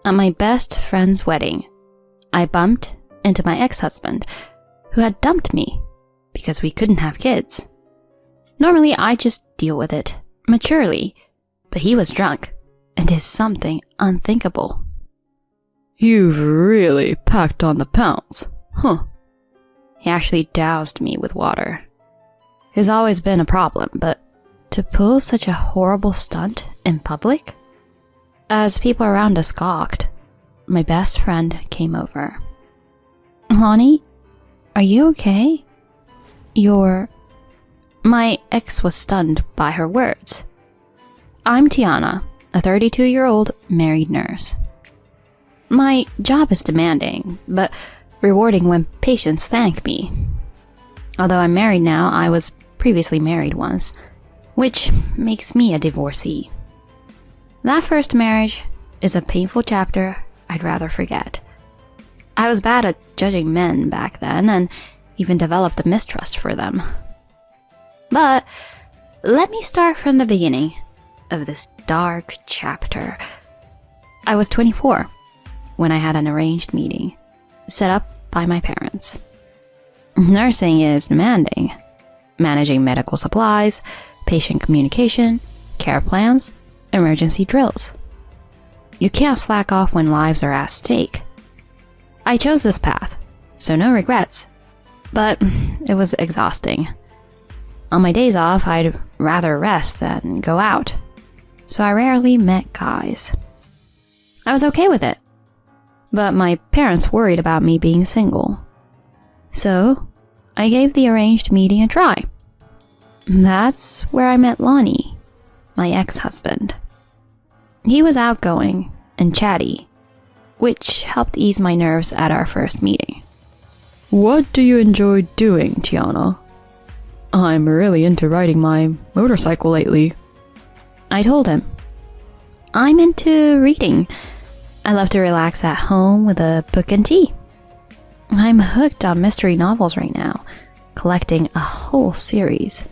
At my best friend's wedding, I bumped into my ex-husband, who had dumped me because we couldn't have kids. Normally, I just deal with it maturely, but he was drunk and did something unthinkable. You've really packed on the pounds, huh? He actually doused me with water. It's always been a problem, but to pull such a horrible stunt in public? As people around us gawked, my best friend came over. Lonnie, are you okay? My ex was stunned by her words. I'm Tiana, a 32-year-old married nurse. My job is demanding, but rewarding when patients thank me. Although I'm married now, I was previously married once, which makes me a divorcee. That first marriage is a painful chapter I'd rather forget. I was bad at judging men back then and even developed a mistrust for them. But let me start from the beginning of this dark chapter. I was 24 when I had an arranged meeting set up by my parents. Nursing is demanding. Managing medical supplies, patient communication, care plans, emergency drills. You can't slack off when lives are at stake. I chose this path, so no regrets. But it was exhausting. On my days off, I'd rather rest than go out, so I rarely met guys. I was okay with it, but my parents worried about me being single. So I gave the arranged meeting a try. That's where I met Lonnie, my ex-husband. He was outgoing and chatty, which helped ease my nerves at our first meeting. What do you enjoy doing, Tiana? I'm really into riding my motorcycle lately. I told him. I'm into reading. I love to relax at home with a book and tea. I'm hooked on mystery novels right now, collecting a whole series.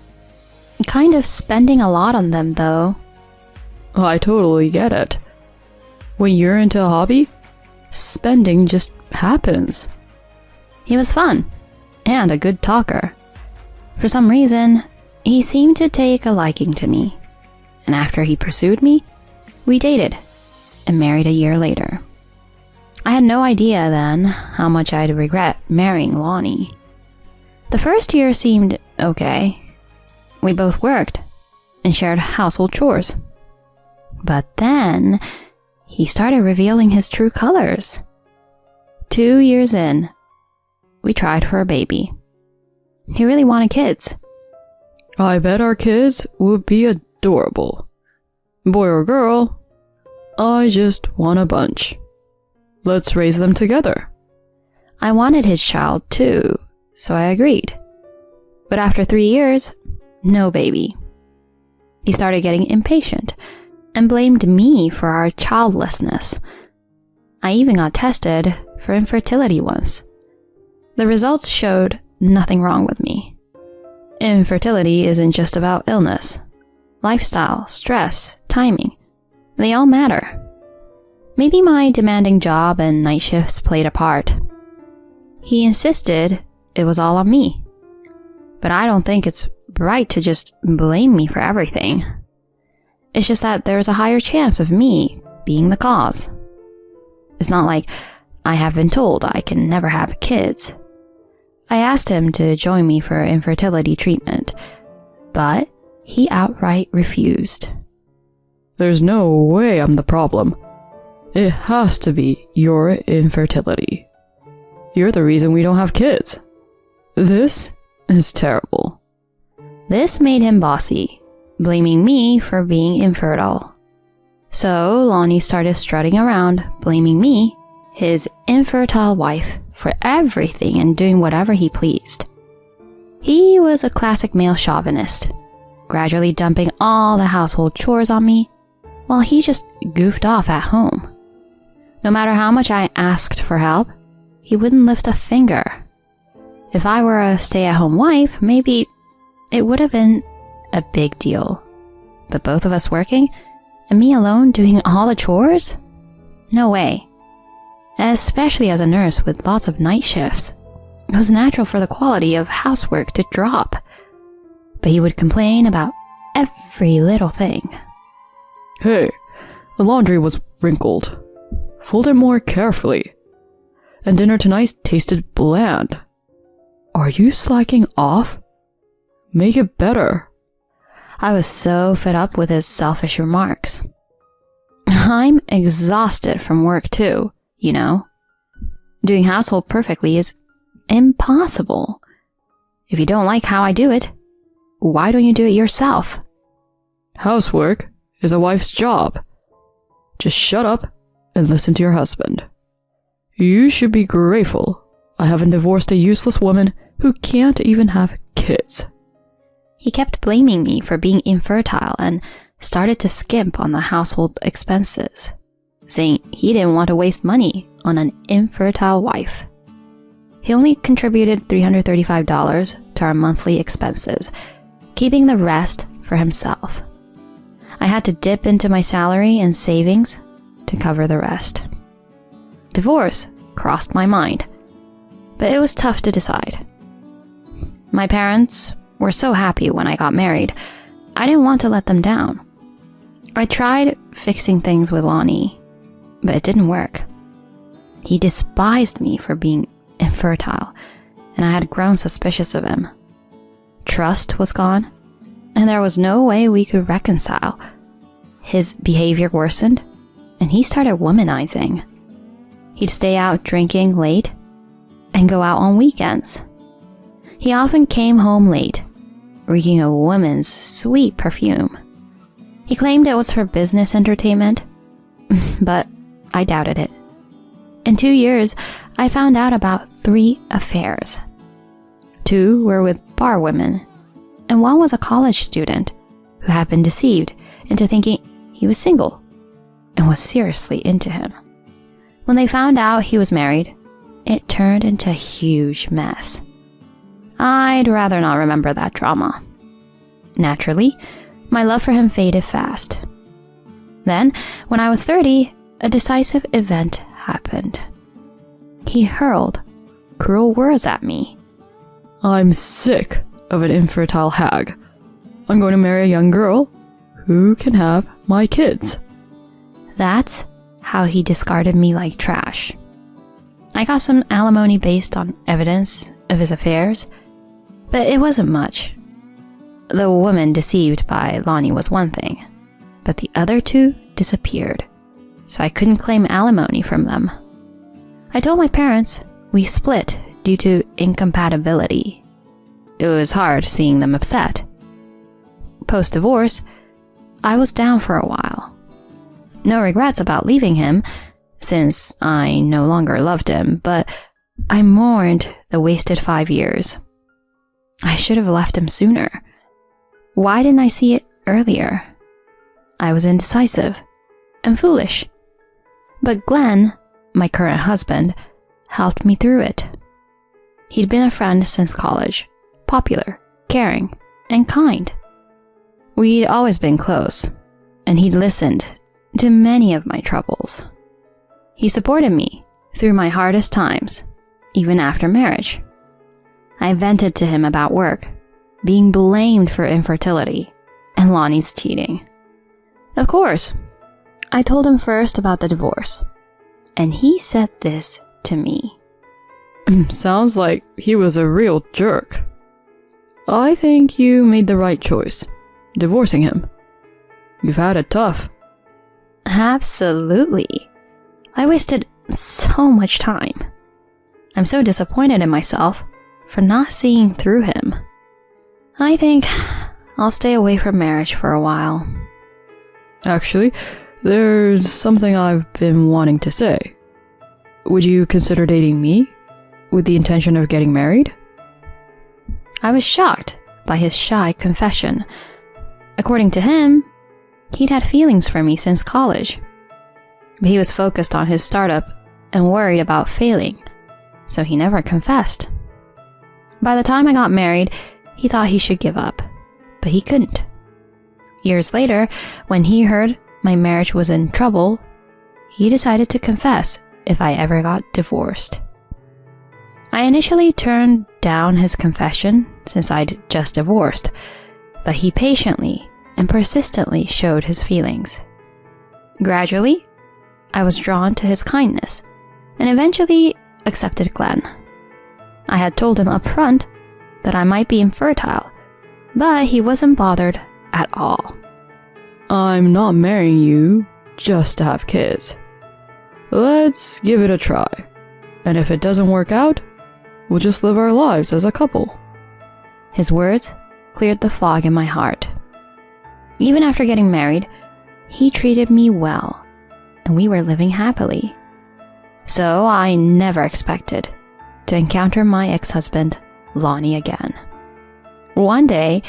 Kind of spending a lot on them, though. I totally get it. When you're into a hobby, spending just happens. He was fun, and a good talker. For some reason, he seemed to take a liking to me, and after he pursued me, we dated and married a year later. I had no idea then how much I'd regret marrying Lonnie. The first year seemed okay. We both worked and shared household chores. But then, he started revealing his true colors. 2 years in, we tried for a baby. He really wanted kids. I bet our kids would be adorable. Boy or girl, I just want a bunch. Let's raise them together. I wanted his child too, so I agreed. But after 3 years, no baby. He started getting impatient and blamed me for our childlessness. I even got tested for infertility once. The results showed nothing wrong with me. Infertility isn't just about illness. Lifestyle, stress, timing, they all matter. Maybe my demanding job and night shifts played a part. He insisted it was all on me. But I don't think it's right to just blame me for everything. It's just that there's a higher chance of me being the cause. It's not like I have been told I can never have kids. I asked him to join me for infertility treatment, but he outright refused. There's no way I'm the problem. It has to be your infertility. You're the reason we don't have kids. This is terrible. This made him bossy, blaming me for being infertile. So Lonnie started strutting around, blaming me, his infertile wife, for everything and doing whatever he pleased. He was a classic male chauvinist, gradually dumping all the household chores on me, while he just goofed off at home. No matter how much I asked for help, he wouldn't lift a finger. If I were a stay-at-home wife, maybe it would have been a big deal. But both of us working, and me alone doing all the chores? No way. Especially as a nurse with lots of night shifts. It was natural for the quality of housework to drop. But he would complain about every little thing. Hey, the laundry was wrinkled. Fold it more carefully. And dinner tonight tasted bland. Are you slacking off? Make it better. I was so fed up with his selfish remarks. I'm exhausted from work too, you know. Doing household perfectly is impossible. If you don't like how I do it, why don't you do it yourself? Housework is a wife's job. Just shut up and listen to your husband. You should be grateful I haven't divorced a useless woman who can't even have kids. He kept blaming me for being infertile and started to skimp on the household expenses, saying he didn't want to waste money on an infertile wife. He only contributed $335 to our monthly expenses, keeping the rest for himself. I had to dip into my salary and savings to cover the rest. Divorce crossed my mind, but it was tough to decide. My parents were so happy when I got married, I didn't want to let them down. I tried fixing things with Lonnie, but it didn't work. He despised me for being infertile, and I had grown suspicious of him. Trust was gone, and there was no way we could reconcile. His behavior worsened, and he started womanizing. He'd stay out drinking late and go out on weekends. He often came home late, reeking a woman's sweet perfume. He claimed it was for business entertainment, but I doubted it. In 2 years, I found out about 3 affairs. 2 were with bar women, and 1 was a college student who had been deceived into thinking he was single and was seriously into him. When they found out he was married, it turned into a huge mess. I'd rather not remember that drama. Naturally, my love for him faded fast. Then, when I was 30, a decisive event happened. He hurled cruel words at me. I'm sick of an infertile hag. I'm going to marry a young girl who can have my kids. That's how he discarded me like trash. I got some alimony based on evidence of his affairs, but it wasn't much. The woman deceived by Lonnie was one thing, but the other 2 disappeared, so I couldn't claim alimony from them. I told my parents we split due to incompatibility. It was hard seeing them upset. Post-divorce, I was down for a while. No regrets about leaving him, since I no longer loved him, but I mourned the wasted 5 years. I should have left him sooner. Why didn't I see it earlier? I was indecisive and foolish. But Glenn, my current husband, helped me through it. He'd been a friend since college, popular, caring, and kind. We'd always been close, and he'd listened to many of my troubles. He supported me through my hardest times, even after marriage. I vented to him about work, being blamed for infertility, and Lonnie's cheating. Of course, I told him first about the divorce, and he said this to me. Sounds like he was a real jerk. I think you made the right choice, divorcing him. You've had it tough. Absolutely. I wasted so much time. I'm so disappointed in myself for not seeing through him. I think I'll stay away from marriage for a while. Actually, there's something I've been wanting to say. Would you consider dating me with the intention of getting married? I was shocked by his shy confession. According to him, he'd had feelings for me since college. But he was focused on his startup and worried about failing, so he never confessed. By the time I got married, he thought he should give up, but he couldn't. Years later, when he heard my marriage was in trouble, he decided to confess if I ever got divorced. I initially turned down his confession since I'd just divorced, but he patiently and persistently showed his feelings. Gradually, I was drawn to his kindness and eventually accepted Glenn. I had told him up front that I might be infertile, but he wasn't bothered at all. I'm not marrying you just to have kids. Let's give it a try. And if it doesn't work out, we'll just live our lives as a couple. His words cleared the fog in my heart. Even after getting married, he treated me well, and we were living happily. So I never expected to encounter my ex-husband, Lonnie, again. One day,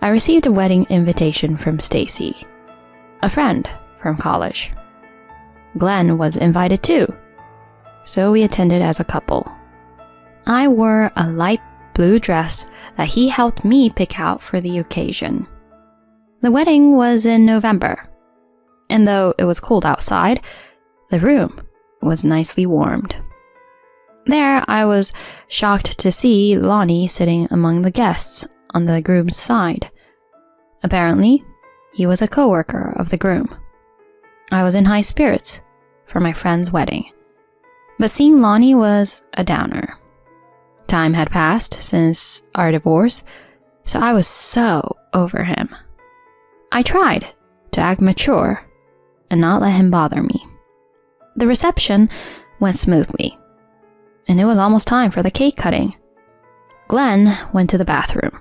I received a wedding invitation from Stacy, a friend from college. Glenn was invited too, so we attended as a couple. I wore a light blue dress that he helped me pick out for the occasion. The wedding was in November, and though it was cold outside, the room was nicely warmed. There, I was shocked to see Lonnie sitting among the guests on the groom's side. Apparently, he was a coworker of the groom. I was in high spirits for my friend's wedding, but seeing Lonnie was a downer. Time had passed since our divorce, so I was so over him. I tried to act mature and not let him bother me. The reception went smoothly, and it was almost time for the cake cutting. Glenn went to the bathroom,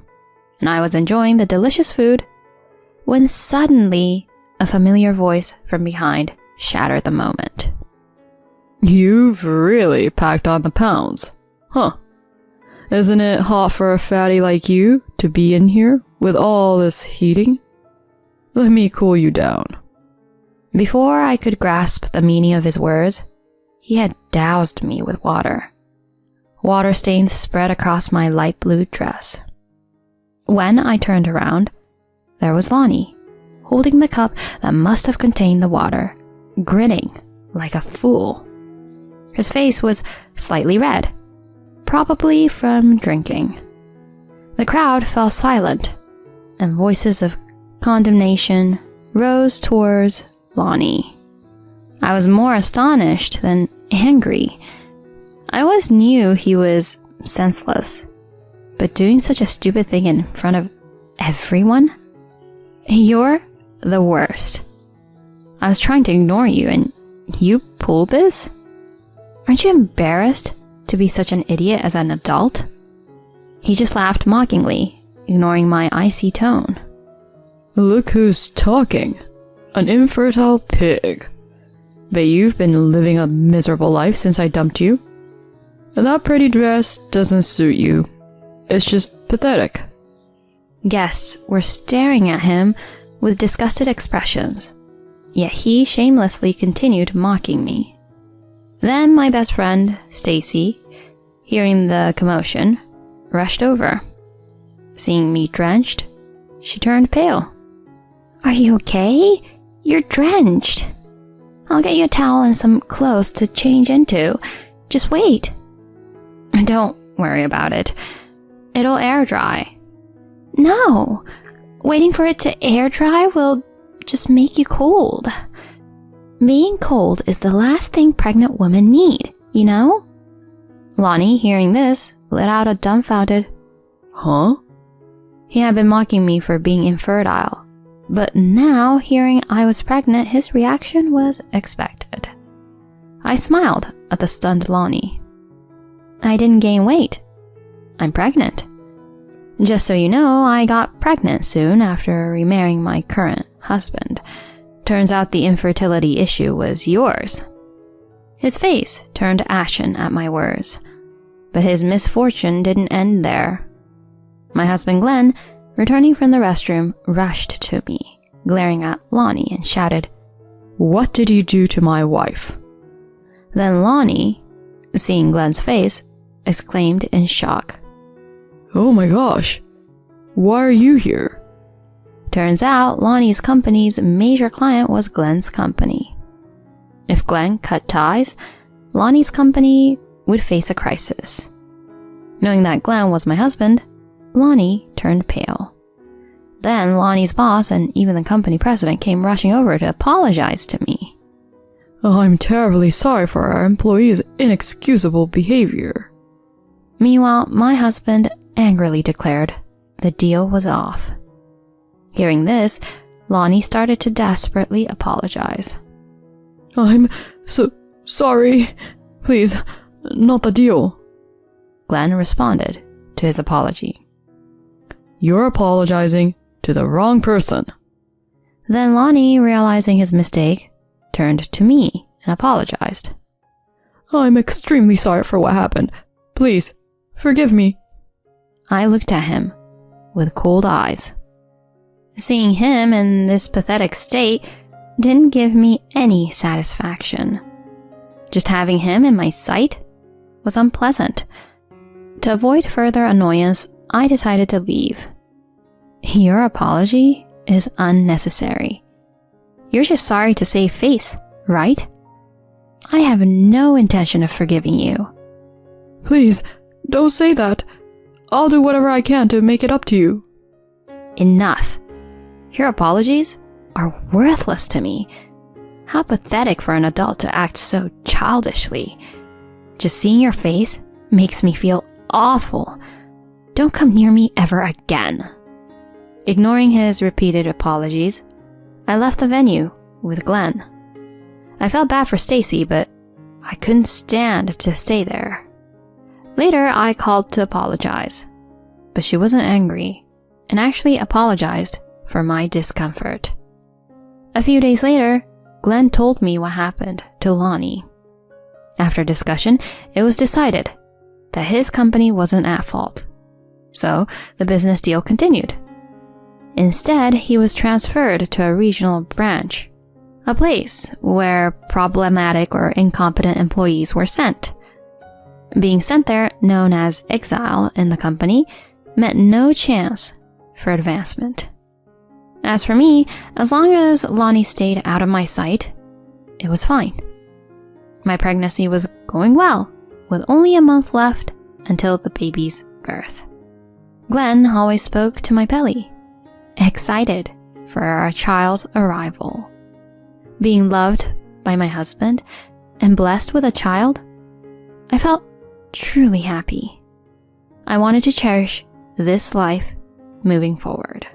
and I was enjoying the delicious food when suddenly a familiar voice from behind shattered the moment. You've really packed on the pounds, huh? Isn't it hot for a fatty like you to be in here with all this heating? Let me cool you down. Before I could grasp the meaning of his words, he had doused me with water. Water stains spread across my light blue dress. When I turned around, there was Lonnie, holding the cup that must have contained the water, grinning like a fool. His face was slightly red, probably from drinking. The crowd fell silent, and voices of condemnation rose towards Lonnie. I was more astonished than angry. I always knew he was senseless, but doing such a stupid thing in front of everyone? You're the worst. I was trying to ignore you, and you pulled this? Aren't you embarrassed to be such an idiot as an adult? He just laughed mockingly, ignoring my icy tone. Look who's talking. An infertile pig. But you've been living a miserable life since I dumped you. That pretty dress doesn't suit you. It's just pathetic. Guests were staring at him with disgusted expressions, yet he shamelessly continued mocking me. Then my best friend, Stacy, hearing the commotion, rushed over. Seeing me drenched, she turned pale. Are you okay? You're drenched. I'll get you a towel and some clothes to change into. Just wait. Don't worry about it. It'll air dry. No, waiting for it to air dry will just make you cold. Being cold is the last thing pregnant women need, you know? Lonnie, hearing this, let out a dumbfounded, huh? He had been mocking me for being infertile, but now, hearing I was pregnant, his reaction was expected. I smiled at the stunned Lonnie. I didn't gain weight. I'm pregnant. Just so you know, I got pregnant soon after remarrying my current husband. Turns out the infertility issue was yours. His face turned ashen at my words, but his misfortune didn't end there. My husband Glenn, returning from the restroom, rushed to me, glaring at Lonnie and shouted, What did you do to my wife? Then Lonnie, seeing Glenn's face, exclaimed in shock, Oh my gosh, why are you here? Turns out Lonnie's company's major client was Glenn's company. If Glenn cut ties, Lonnie's company would face a crisis. Knowing that Glenn was my husband, Lonnie turned pale. Then Lonnie's boss and even the company president came rushing over to apologize to me. I'm terribly sorry for our employee's inexcusable behavior. Meanwhile, my husband angrily declared the deal was off. Hearing this, Lonnie started to desperately apologize. I'm so sorry. Please, not the deal. Glenn responded to his apology. You're apologizing to the wrong person. Then Lonnie, realizing his mistake, turned to me and apologized. I'm extremely sorry for what happened. Please, forgive me. I looked at him with cold eyes. Seeing him in this pathetic state didn't give me any satisfaction. Just having him in my sight was unpleasant. To avoid further annoyance, I decided to leave. Your apology is unnecessary. You're just sorry to save face, right? I have no intention of forgiving you. Please, don't say that. I'll do whatever I can to make it up to you. Enough. Your apologies are worthless to me. How pathetic for an adult to act so childishly. Just seeing your face makes me feel awful. Don't come near me ever again. Ignoring his repeated apologies, I left the venue with Glenn. I felt bad for Stacy, but I couldn't stand to stay there. Later, I called to apologize, but she wasn't angry and actually apologized for my discomfort. A few days later, Glenn told me what happened to Lonnie. After discussion, it was decided that his company wasn't at fault, so the business deal continued. Instead, he was transferred to a regional branch, a place where problematic or incompetent employees were sent. Being sent there, known as exile in the company, meant no chance for advancement. As for me, as long as Lonnie stayed out of my sight, it was fine. My pregnancy was going well, with only a month left until the baby's birth. Glenn always spoke to my belly, excited for our child's arrival. Being loved by my husband and blessed with a child, I felt truly happy. I wanted to cherish this life moving forward.